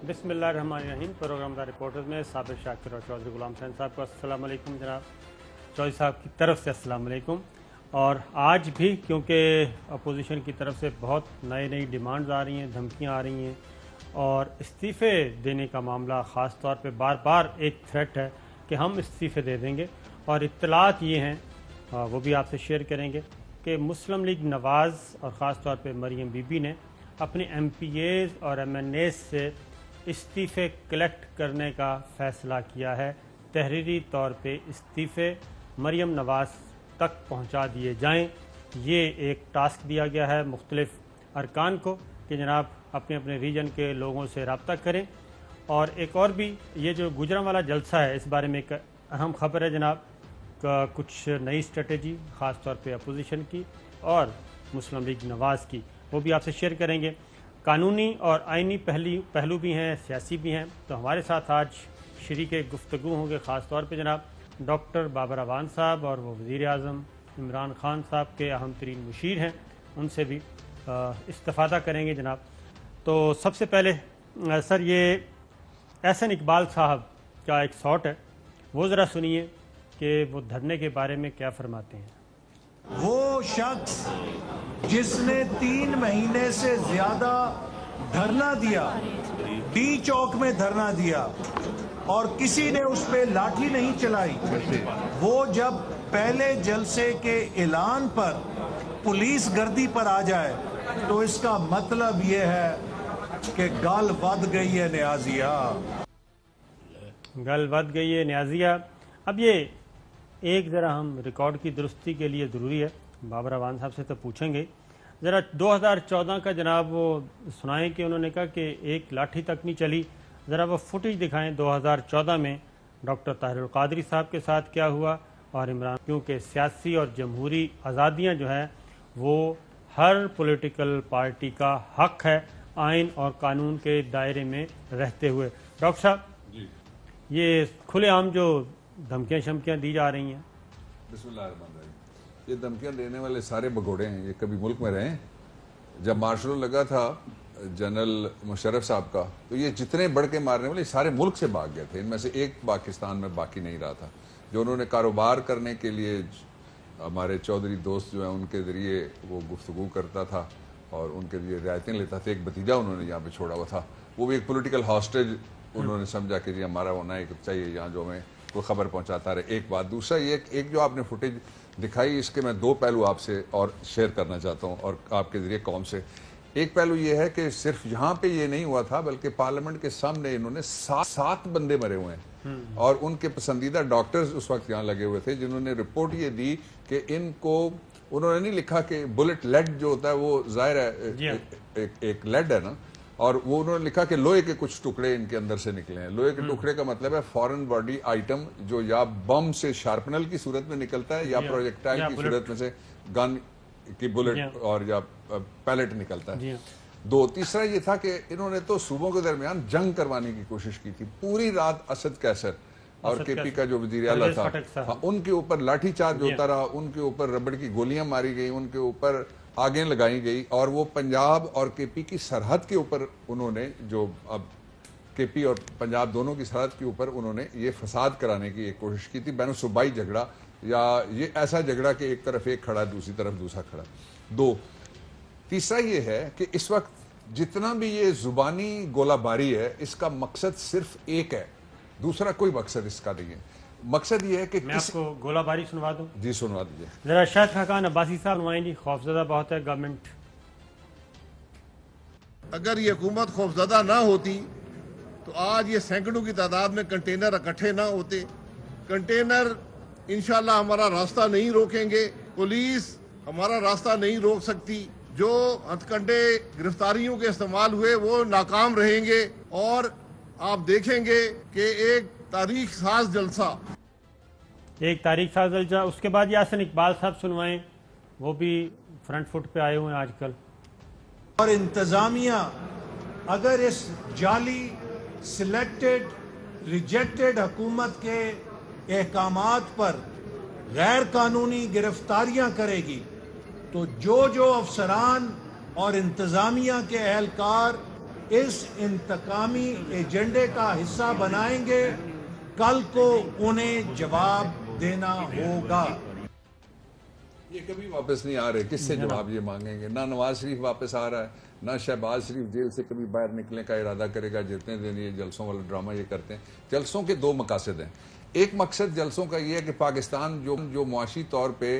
बिस्मिल्लाहिर्रहमानिर्रहीम। Programme the reporters में साबिर शाकिर और चौधरी गुलाम हुसैन साहब को अस्सलाम वालेकुम। जनाब चौधरी साहब की तरफ से अस्सलाम वालेकुम। और आज भी क्योंकि अपोजिशन की तरफ से बहुत नई डिमांड्स आ रही हैं, धमकियां आ रही हैं और इस्तीफ़े देने का मामला ख़ास तौर पे बार बार एक थ्रेट है कि हम इस्तीफ़े दे देंगे। और इत्तलात ये हैं, वो भी आपसे शेयर करेंगे कि मुस्लिम लीग नवाज़ और ख़ास तौर पे मरियम बीबी ने अपने MPAs और MNAs से इस्तीफ़े कलेक्ट करने का फ़ैसला किया है। तहरीरी तौर पे इस्तीफ़े मरियम नवाज़ तक पहुंचा दिए जाएं। ये एक टास्क दिया गया है मुख्तलिफ़ अरकान को कि जनाब अपने अपने रीजन के लोगों से रब्ता करें। और एक और भी ये जो गुजरांवाला जलसा है, इस बारे में एक अहम खबर है जनाब का, कुछ नई स्ट्रेटजी ख़ास तौर पे अपोजिशन की और मुस्लिम लीग नवाज़ की, वो भी आपसे शेयर करेंगे। कानूनी और आइनी पहलू भी हैं, सियासी भी हैं। तो हमारे साथ आज शरीके गुफ्तगू होंगे ख़ास तौर पे जनाब डॉक्टर बाबर अवान साहब, और वो वज़ीर आज़म इमरान खान साहब के अहम तरीन मुशीर हैं, उनसे भी इस्तिफ़ादा करेंगे जनाब। तो सबसे पहले सर, ये एहसन इकबाल साहब का एक शॉट है, वो ज़रा सुनिए कि वो धरने के बारे में क्या फरमाते हैं। वो शख्स जिसने 3 महीने से ज्यादा धरना दिया, डी चौक में धरना दिया और किसी ने उस पे लाठी नहीं चलाई, वो जब पहले जलसे के ऐलान पर पुलिस गर्दी पर आ जाए तो इसका मतलब ये है कि गल वध गई है न्याजिया, गल वध गई है न्याजिया। अब ये एक ज़रा हम रिकॉर्ड की दुरुस्ती के लिए ज़रूरी है, बाबर अवान साहब से तो पूछेंगे। ज़रा 2014 का जनाब वो सुनाएं कि उन्होंने कहा कि एक लाठी तक नहीं चली। ज़रा वो फुटेज दिखाएं 2014 में डॉक्टर ताहिरुल क़ादरी साहब के साथ क्या हुआ और इमरान, क्योंकि सियासी और जमहूरी आज़ादियाँ जो हैं वो हर पॉलिटिकल पार्टी का हक है, आइन और कानून के दायरे में रहते हुए। डॉक्टर साहब, ये खुलेआम जो धमकियाँ शमकियाँ दी जा रही हैं, बिस्मिल्लाहिर्रहमानिर्रहीम, ये धमकियाँ देने वाले सारे भगोड़े हैं, ये कभी मुल्क में रहे हैं? जब मार्शल लॉ लगा था जनरल मुशर्रफ साहब का, तो ये जितने बढ़ के मारने वाले सारे मुल्क से भाग गए थे। इनमें से एक पाकिस्तान में बाकी नहीं रहा था। जो उन्होंने कारोबार करने के लिए हमारे चौधरी दोस्त जो हैं उनके ज़रिए वो गुफ्तगू करता था और उनके लिए रियायतें लेता था। एक भतीजा उन्होंने यहाँ पे छोड़ा हुआ था, वो भी एक पॉलिटिकल हॉस्टेज उन्होंने समझा कि जी हमारा होना एक चाहिए यहाँ जो हमें कोई खबर पहुँचाता रहे। एक बात। दूसरा ये एक जो आपने फुटेज दिखाई, इसके मैं 2 पहलू आपसे और शेयर करना चाहता हूँ और आपके ज़रिए कौम से। एक पहलू ये है कि सिर्फ यहाँ पे ये नहीं हुआ था, बल्कि पार्लियामेंट के सामने इन्होंने 7 बंदे मरे हुए हैं और उनके पसंदीदा डॉक्टर्स उस वक्त यहाँ लगे हुए थे, जिन्होंने रिपोर्ट ये दी कि इनको, उन्होंने नहीं लिखा कि बुलेट लेड जो होता है वो जाहिर है एक लेड है ना, और वो उन्होंने लिखा कि लोहे के कुछ टुकड़े इनके अंदर से निकले हैं। लोहे के टुकड़े का मतलब है फॉरेन बॉडी आइटम, जो या बम से शार्पनल की सूरत में निकलता है या प्रोजेक्टाइल की सूरत में से गन की बुलेट और या पैलेट निकलता है। 2, तीसरा ये था कि इन्होंने तो सूबों के दरमियान जंग करवाने की कोशिश की थी। पूरी रात असद कैसर और KP का जो वजीर आला था, उनके ऊपर लाठीचार्ज होता रहा, उनके ऊपर रबड़ की गोलियां मारी गई, उनके ऊपर आगें लगाई गई और वो पंजाब और KP की सरहद के ऊपर उन्होंने, जो अब KP और पंजाब दोनों की सरहद के ऊपर उन्होंने ये फसाद कराने की एक कोशिश की थी। बैन सूबाई झगड़ा, या ये ऐसा झगड़ा कि एक तरफ एक खड़ा दूसरी तरफ दूसरा खड़ा। 2, तीसरा ये है कि इस वक्त जितना भी ये जुबानी गोलाबारी है, इसका मकसद सिर्फ एक है, दूसरा कोई मकसद इसका नहीं है। मकसद ये है कि मैं आपको गोलाबारी सुनवा दूं। जी सुनवा दीजिए जरा। शाहिद खान अब्बासी साहब नुमाइंदी, खौफजदा बहुत है गवर्नमेंट। अगर ये हुकूमत खौफजदा ना होती तो आज ये सैकड़ों की तादाद में कंटेनर इकट्ठे ना होते। कंटेनर इंशाल्लाह हमारा रास्ता नहीं रोकेंगे, पुलिस हमारा रास्ता नहीं रोक सकती। जो हथकंडे गिरफ्तारियों के इस्तेमाल हुए वो नाकाम रहेंगे और आप देखेंगे कि एक तारीख साज जलसा, उसके बाद यासिन इकबाल साहब सुनवाएं, वो भी फ्रंट फुट पे आए हुए हैं आजकल। और इंतजामिया अगर इस जाली सिलेक्टेड रिजेक्टेड हुकूमत के अहकामात पर गैर कानूनी गिरफ्तारियां करेगी तो जो अफसरान और इंतजामिया के एहलकार इस इंतकामी एजेंडे का हिस्सा बनाएंगे, कल को उन्हें जवाब देना होगा। ये कभी वापस नहीं आ रहे, किससे जवाब ये मांगेंगे? ना नवाज शरीफ वापस आ रहा है, ना शहबाज शरीफ जेल से कभी बाहर निकलने का इरादा करेगा। जितने दिन ये जलसों वाला ड्रामा ये करते हैं, जलसों के दो मकासद हैं। एक मकसद जलसों का ये है कि पाकिस्तान जो मुआशी तौर पे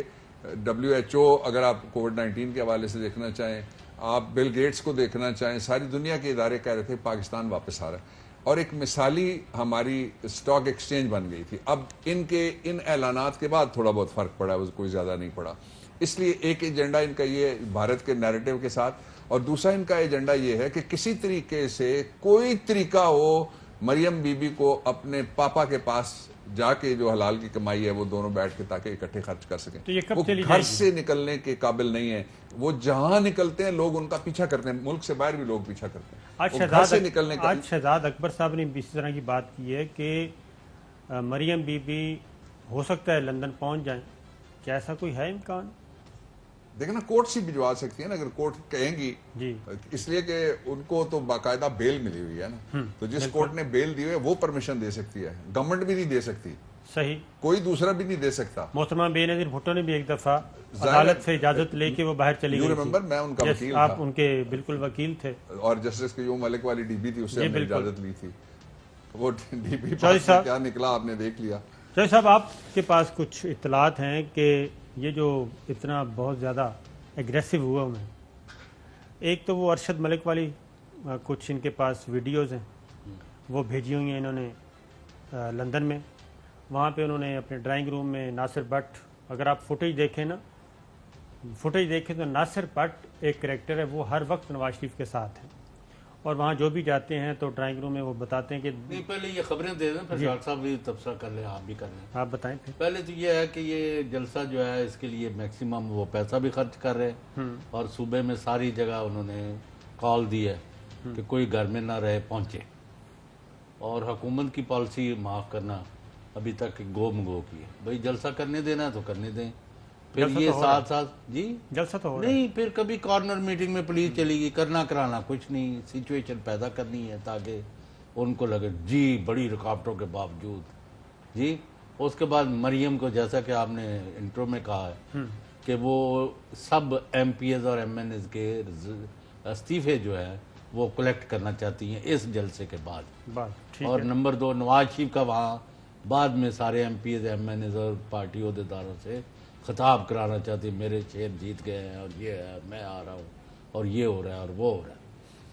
WHO, अगर आप कोविड-19 के हवाले से देखना चाहें, आप बिल गेट्स को देखना चाहें, सारी दुनिया के इदारे कह रहे थे पाकिस्तान वापस आ रहा है, और एक मिसाली हमारी स्टॉक एक्सचेंज बन गई थी। अब इन ऐलानात के बाद थोड़ा बहुत फर्क पड़ा, कोई ज्यादा नहीं पड़ा। इसलिए एक एजेंडा इनका ये भारत के नैरेटिव के साथ, और दूसरा इनका एजेंडा ये है कि किसी तरीके से कोई तरीका हो मरियम बीबी को अपने पापा के पास जाके जो हलाल की कमाई है वो दोनों बैठ के ताकि इकट्ठे खर्च कर सकें। तो ये कब वो चली घर जाएगी? से निकलने के काबिल नहीं है। वो जहां निकलते हैं लोग उनका पीछा करते हैं, मुल्क से बाहर भी लोग पीछा करते हैं। आज वो घर से निकलने का शहजाद अकबर साहब ने इसी तरह की बात की है कि मरियम बीबी हो सकता है लंदन पहुंच जाएं। क्या ऐसा कोई है इम्कान? देखना, कोर्ट से भिजवा सकती है ना, अगर कोर्ट कहेंगी जी, इसलिए कि उनको तो बाकायदा बेल मिली हुई है ना, तो जिस कोर्ट ने बेल दी है वो परमिशन दे सकती है, गवर्नमेंट भी नहीं दे सकती, सही, कोई दूसरा भी नहीं दे सकता। मोहतरमा बेनजीर भुट्टो ने भी एक दफा अदालत से इजाजत लेके वो बाहर चली गई थी। रिमेंबर, मैं उनका वकील आप था, उनके बिल्कुल वकील थे, और जस्टिस क्यूम मलिक वाली DB थी, उससे हमने इजाजत ली थी। वो DB साहब, क्या निकला आपने देख लिया। चौधरी साहब, आपके पास कुछ इत्तलात हैं कि ये जो इतना बहुत ज़्यादा एग्रेसिव हुआ में, एक तो वो अरशद मलिक वाली कुछ इनके पास वीडियोज़ हैं, वो भेजी हुई हैं इन्होंने लंदन में। वहाँ पे उन्होंने अपने ड्राइंग रूम में नासिर भट्ट, अगर आप फुटेज देखें तो नासिर भट्ट एक करैक्टर है, वो हर वक्त नवाज शरीफ के साथ है, और वहाँ जो भी जाते हैं तो ड्राइंग रूम में वो बताते हैं कि नहीं, पहले ये खबरें दे दें, फिर डॉक्टर साहब भी तबसरा कर लें, आप भी कर लें। आप बताएं फिर। पहले तो ये है कि ये जलसा जो है इसके लिए मैक्सिमम वो पैसा भी खर्च कर रहे हैं, और सूबे में सारी जगह उन्होंने कॉल दी है कि कोई घर में ना रहे, पहुंचे। और हुकूमत की पॉलिसी माफ़ करना अभी तक गो की है, भाई जलसा करने देना है तो करने दें। फिर जलसा ये तो हो रहा है। साथ साथ जी जलसा तो हो रहा है। नहीं, फिर कभी कॉर्नर मीटिंग में पुलिस चलेगी, करना कराना कुछ नहीं, सिचुएशन पैदा करनी है ताकि उनको लगे जी बड़ी रुकावटों के बावजूद जी। उसके बाद मरियम को, जैसा कि आपने इंट्रो में कहा है कि वो सब MPs और MNs के इस्तीफे जो है वो कलेक्ट करना चाहती हैं इस जलसे के बाद। ठीक और है। नंबर 2, नवाज शरीफ का वहाँ बाद में सारे MPs MNs और पार्टी अहदेदारों से खिताब कराना चाहती, मेरे शेर जीत गए हैं, और ये है, मैं आ रहा हूँ, और ये हो रहा है, और वो हो रहा है,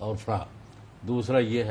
और दूसरा ये है